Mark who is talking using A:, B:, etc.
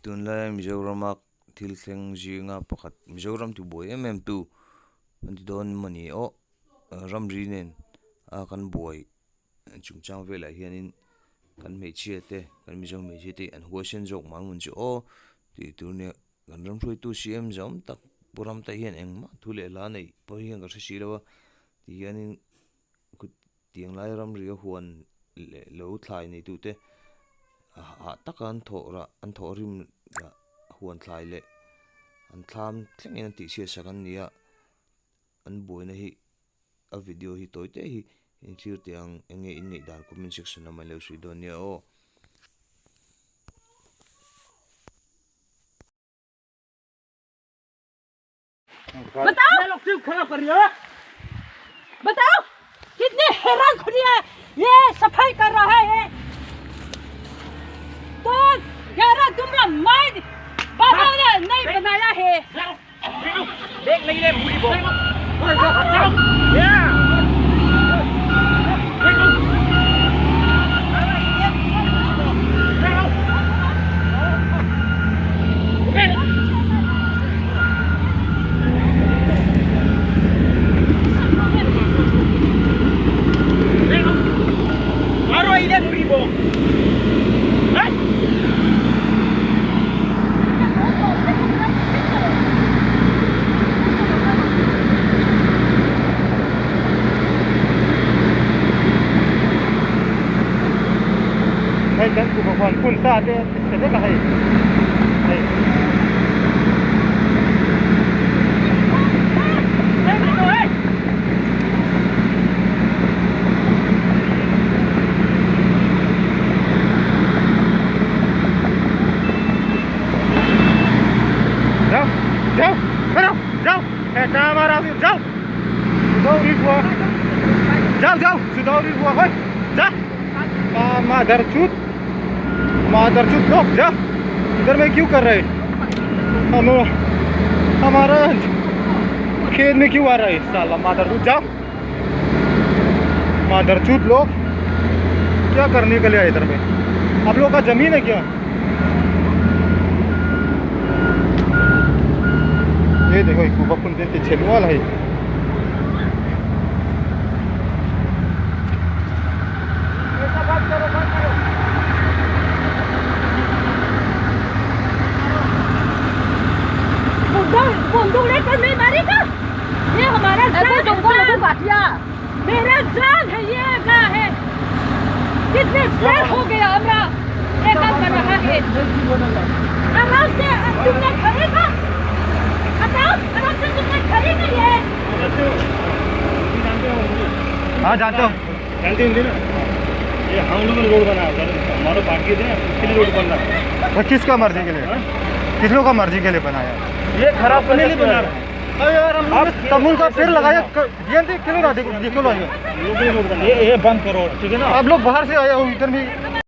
A: tunla Mizoramak thilthleng zinga pakhat Mizoram tu boy tu don mani o ramri nen a kan boy chungchang vela hianin kan meichia te kan Mizom meichia te an huasen jok mangun chu o ti turne kan ram throi tu cm zom tak puram ta hian engma thule la nei po hian ka si lawa ti hianin tiang lai ramri a huan lo thlai nei tu te a takan thora an thorim la huan thlai le an thlam thlengin an ti sia sakan nia an boina hi a video hi toite hi in thir tiang enge in nei dar comment section ma lo sui don nia o
B: बताओ कितने हैरान खुदी है ये सफाई कर रहा है तो 11 दुमरा माइंड बाबा ने नहीं बनाया है
C: देख ले पूरी बो dan ku bakwan pun sa de se ka hai जाओ जाओ करो जाओ ऐसा हमारा भी जाओ सुधौरी हुआ जाओ जाओ सुधौरी हुआ भाई जा मादरचूत लोग जा इधर में क्यों कर रहे हम हमारा खेत में क्यों आ रहा है साला मादरचूत जाओ मादरचूत लोग क्या करने के लिए आए इधर में आप लोग का जमीन है क्या ये देखो एक बकुन देते छेलवाल है
B: बंदूक लेकर नहीं मारेगा ये हमारा मेरा जान है ये का है कितने सर हो गया हमरा एक काम कर रहा है आराम से तुमने खरीदा बताओ आराम से तुमने खरीदा ये
C: हाँ जानते हो ना ये हम लोग रोड बना हमारा पार्टी है उसके लिए रोड बन रहा है
D: किसका मर्जी के लिए किस लोग का मर्जी के लिए बनाया
C: ये खराब करने लिए बना रहा है
D: यार हम तमुल का पेड़ लगाया ये क्यों देखो ये बंद करो ठीक है ना आप लोग बाहर से आए हो इधर भी